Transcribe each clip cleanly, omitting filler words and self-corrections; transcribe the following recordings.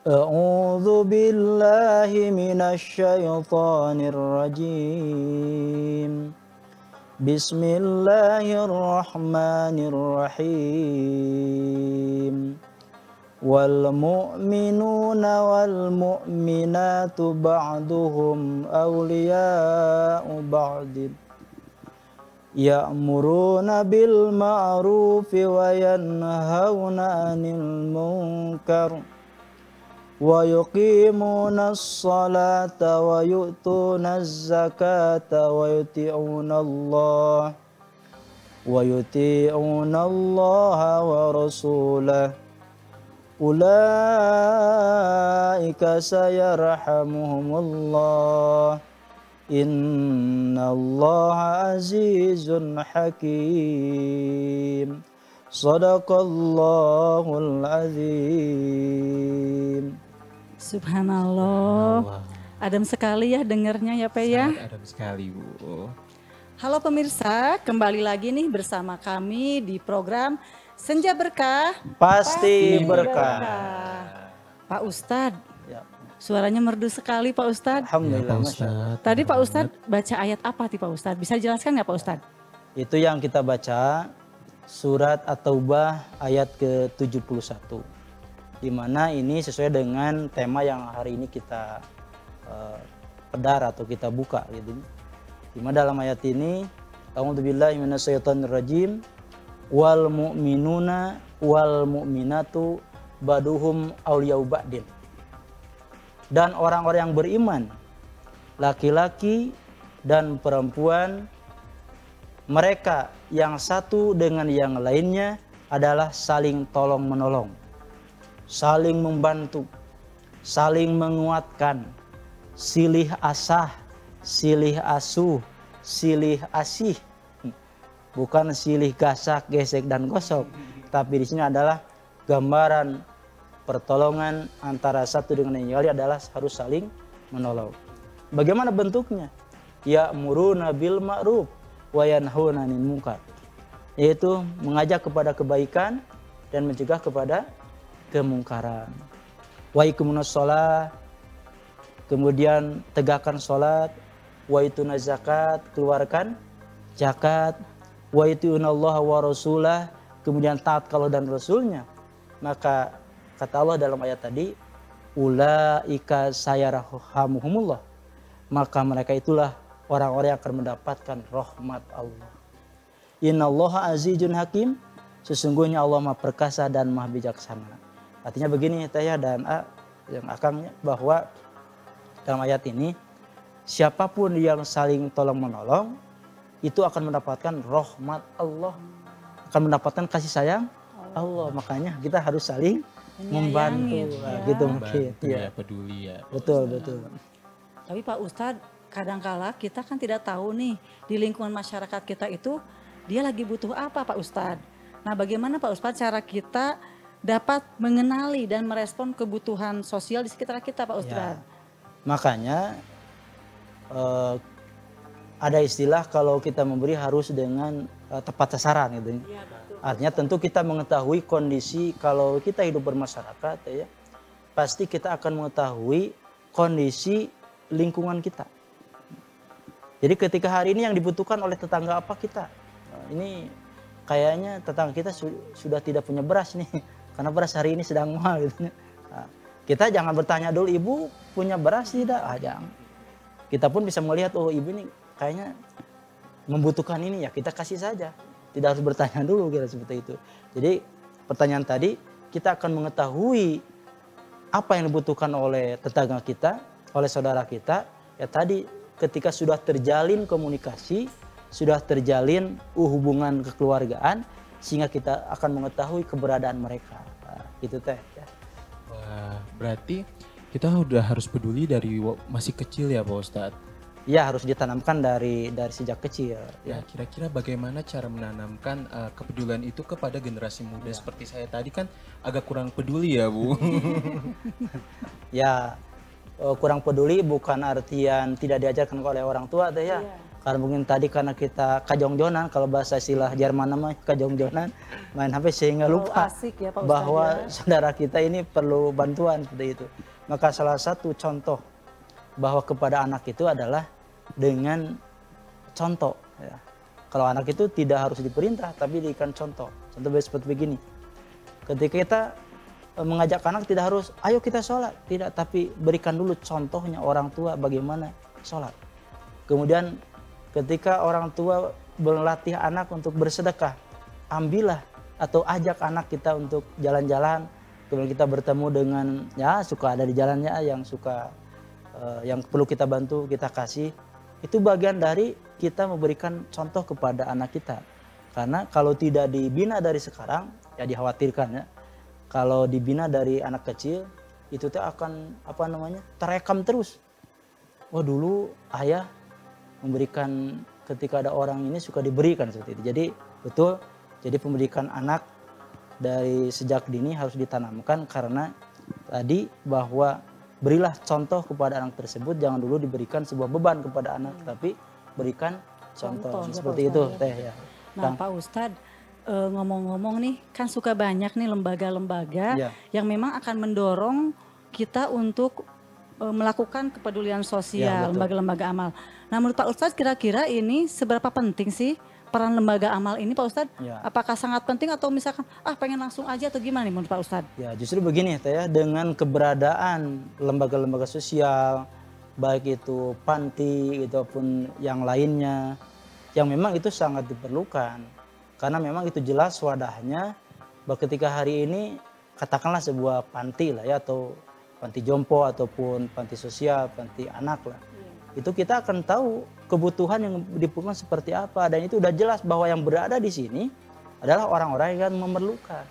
A'udzu billahi minasy syaithanir rajim. Bismillahirrahmanirrahim. Wal mu'minuna wal mu'minatu ba'duhum awliya'u ba'din. Ya'muruna bil ma'rufi wa yanhauna 'anil munkar wa yuqimuna as-salata wa yu'tuna az-zakata wa yuti'una Allah wa rasulahu ulaika sayarhamuhumullah innallaha azizun hakim. Shadaqallahul azim. Subhanallah. Adem sekali ya dengarnya ya Pak ya. Sangat adem sekali Bu. Halo pemirsa, kembali lagi nih bersama kami di program Senja Berkah Pasti berkah. Pak Ustadz, Ya. suaranya merdu sekali Pak Ustadz. Alhamdulillah. Pak Masya Allah. Ustadz. Tadi Pak Ustadz baca ayat apa sih Pak Ustadz? Bisa jelaskan nggak Pak Ustadz? Itu yang kita baca surat At-Taubah ayat ke-71. Di mana ini sesuai dengan tema yang hari ini kita pedar atau kita buka gitu. Di mana dalam ayat ini a'udzubillahi minasyaitonir rajim wal mu'minuna wal mu'minatu baduhum awliya'u ba'din. Dan orang-orang yang beriman, laki-laki dan perempuan, mereka yang satu dengan yang lainnya adalah saling tolong menolong, saling membantu, saling menguatkan, silih asah, silih asuh, silih asih. Bukan silih gasak, gesek dan gosok, tapi di sini adalah gambaran pertolongan antara satu dengan yang lain adalah harus saling menolong. Bagaimana bentuknya? Ya'muruna bil ma'ruf wa yanhauna 'anil munkar. Yaitu mengajak kepada kebaikan dan mencegah kepada kemungkaran. Wa iqimunas shalah, kemudian tegakkan salat, wa ituna zakat, keluarkan zakat, wa itiunallaha wa rasulah, kemudian taat kalau dan rasulnya. Maka kata Allah dalam ayat tadi, ulaika sayarhamuhumullah, maka mereka itulah orang-orang yang akan mendapatkan rahmat Allah. Innallaha azizun hakim, sesungguhnya Allah Maha perkasa dan Maha bijaksana. Artinya begini Teh dan A yang akangnya, bahwa dalam ayat ini siapapun yang saling tolong menolong itu akan mendapatkan rahmat Allah, akan mendapatkan kasih sayang Allah. Makanya kita harus saling membantu, ya. gitu mungkin. Ya, peduli ya. Betul, betul. Tapi Pak Ustadz, kadangkala kita kan tidak tahu nih di lingkungan masyarakat kita itu dia lagi butuh apa Pak Ustadz. Nah bagaimana Pak Ustadz cara kita dapat mengenali dan merespon kebutuhan sosial di sekitar kita Pak Ustadz? Ya. Makanya ada istilah kalau kita memberi harus dengan tepat sasaran gitu. Ya, betul. Artinya tentu kita mengetahui kondisi kalau kita hidup bermasyarakat ya, pasti kita akan mengetahui kondisi lingkungan kita. Jadi ketika hari ini yang dibutuhkan oleh tetangga apa kita, ini kayaknya tetangga kita sudah tidak punya beras nih, karena beras hari ini sedang mahal gitu. Nah, kita jangan bertanya dulu, ibu punya beras tidak? Jangan. Kita pun bisa melihat, oh ibu ini kayaknya membutuhkan ini, ya kita kasih saja. Tidak harus bertanya dulu kira seperti itu. Jadi pertanyaan tadi, kita akan mengetahui apa yang dibutuhkan oleh tetangga kita, oleh saudara kita. Ya tadi ketika sudah terjalin komunikasi, sudah terjalin hubungan kekeluargaan, sehingga kita akan mengetahui keberadaan mereka. Nah, gitu Teh. Ya. Wah, berarti kita udah harus peduli dari masih kecil ya Pak Ustadz? Ya harus ditanamkan dari sejak kecil. Ya, kira-kira bagaimana cara menanamkan kepedulian itu kepada generasi muda seperti saya tadi kan agak kurang peduli ya Bu. Ya kurang peduli bukan artian tidak diajarkan oleh orang tua Teh ya. Karena mungkin tadi karena kita kajong-jonan, kalau bahasa istilah Jerman namanya kajong-jonan, main HP sehingga lupa asik ya Pak Ustadz bahwa ya. saudara kita ini perlu bantuan seperti itu. Maka salah satu contoh bahwa kepada anak itu adalah dengan contoh. Ya. Kalau anak itu tidak harus diperintah, tapi diberikan contoh. Contoh seperti begini. Ketika kita mengajak anak tidak harus, ayo kita sholat. Tidak, tapi berikan dulu contohnya orang tua bagaimana sholat. Kemudian ketika orang tua melatih anak untuk bersedekah, ambillah atau ajak anak kita untuk jalan-jalan. Kemudian kita bertemu dengan ya suka ada di jalannya yang suka yang perlu kita bantu, kita kasih. Itu bagian dari kita memberikan contoh kepada anak kita. Karena kalau tidak dibina dari sekarang, ya dikhawatirkan ya. Kalau dibina dari anak kecil, itu tuh akan terekam terus. Oh dulu ayah memberikan ketika ada orang ini suka diberikan seperti itu. Jadi betul, jadi pendidikan anak dari sejak dini harus ditanamkan karena tadi bahwa berilah contoh kepada anak tersebut, jangan dulu diberikan sebuah beban kepada anak, tapi berikan contoh. Ya, Seperti Pak itu Ustadz, teh ya. Nah Pak Ustadz, ngomong-ngomong nih kan suka banyak nih lembaga-lembaga Ya. yang memang akan mendorong kita untuk melakukan kepedulian Ya, sosial, betul. lembaga-lembaga amal. Nah menurut Pak Ustadz kira-kira ini seberapa penting sih peran lembaga amal ini Pak Ustadz? Ya. Apakah sangat penting atau misalkan pengen langsung aja atau gimana nih menurut Pak Ustadz? Ya justru begini teh ya, dengan keberadaan lembaga-lembaga sosial, baik itu panti ataupun yang lainnya, yang memang itu sangat diperlukan. Karena memang itu jelas wadahnya, bahwa ketika hari ini katakanlah sebuah panti lah ya, atau panti jompo ataupun panti sosial, panti anak lah. Itu kita akan tahu kebutuhan yang diperlukan seperti apa, dan itu udah jelas bahwa yang berada di sini adalah orang-orang yang memerlukan.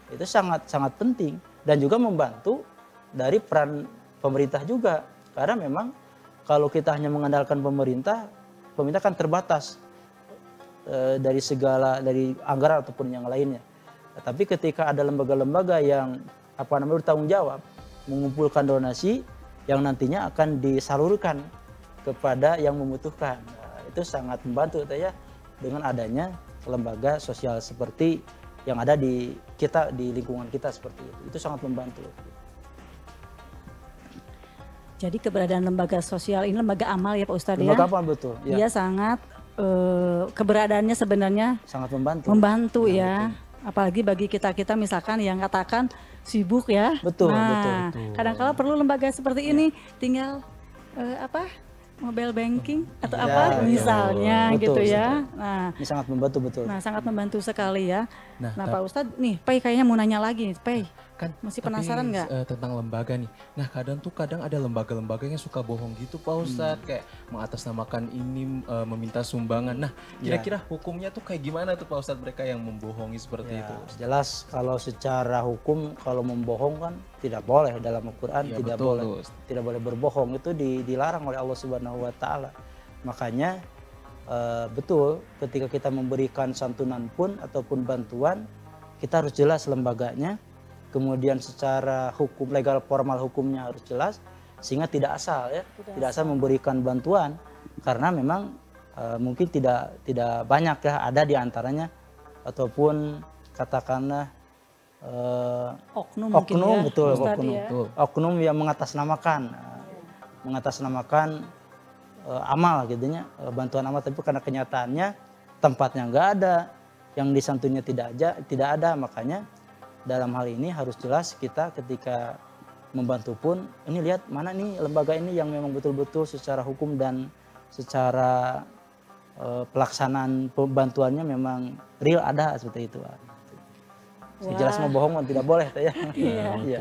Itu sangat penting dan juga membantu dari peran pemerintah juga. Karena memang kalau kita hanya mengandalkan pemerintah kan terbatas dari anggaran ataupun yang lainnya. Tapi ketika ada lembaga-lembaga yang bertanggung jawab mengumpulkan donasi yang nantinya akan disalurkan kepada yang membutuhkan. Nah, itu sangat membantu ya dengan adanya lembaga sosial seperti yang ada di lingkungan kita seperti itu. Itu sangat membantu. Jadi keberadaan lembaga sosial ini lembaga amal ya Pak Ustadz ya. Lembaga amal betul. Ya. Dia sangat keberadaannya sebenarnya Sangat membantu. Membantu ya. Apalagi bagi kita misalkan yang katakan sibuk ya. Betul, nah, betul. kadang-kala perlu lembaga seperti ini, tinggal mobile banking atau misalnya betul, gitu ya. betul. Nah, Ini sangat membantu betul. nah sangat membantu sekali ya. Nah, Nah Pak Ustadz nih, Pei kayaknya mau nanya lagi nih, Pei. Kan Masih tapi, penasaran nggak? Tentang lembaga nih. Nah kadang ada lembaga-lembaga yang suka bohong gitu Pak Ustadz. Kayak mengatasnamakan ini meminta sumbangan. Nah kira-kira hukumnya tuh kayak gimana tuh Pak Ustadz mereka yang membohongi seperti itu? Jelas kalau secara hukum kalau membohong kan tidak boleh dalam Al-Quran. Ya, tidak boleh berbohong, itu dilarang oleh Allah Subhanahu Wa Taala. Makanya betul ketika kita memberikan santunan pun ataupun bantuan, kita harus jelas lembaganya. Kemudian secara hukum legal formal hukumnya harus jelas sehingga tidak asal ya, tidak asal memberikan bantuan karena memang mungkin tidak banyak ya ada di antaranya ataupun katakanlah Oknum oknum ya, betul Ustadz oknum ya. oknum yang mengatasnamakan amal gitunya, bantuan amal, tapi karena kenyataannya tempatnya nggak ada, yang disantunnya tidak ada. Makanya dalam hal ini harus jelas kita ketika membantu pun ini lihat mana nih lembaga ini yang memang betul-betul secara hukum dan secara pelaksanaan bantuannya memang real ada seperti itu. Jelas mau bohong kan tidak boleh ya. Iya.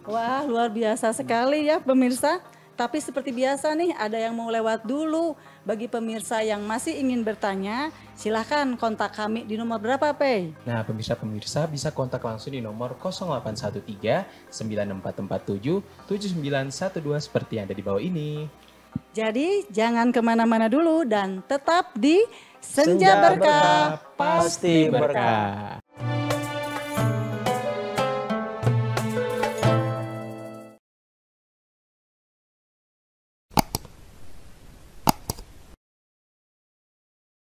Wah luar biasa sekali ya pemirsa. Tapi seperti biasa nih ada yang mau lewat dulu. Bagi pemirsa yang masih ingin bertanya silahkan kontak kami di nomor berapa Pei? Nah pemirsa bisa kontak langsung di nomor 0813 9447 7912 seperti yang ada di bawah ini. Jadi jangan kemana-mana dulu dan tetap di Senja Berkah pasti berkah.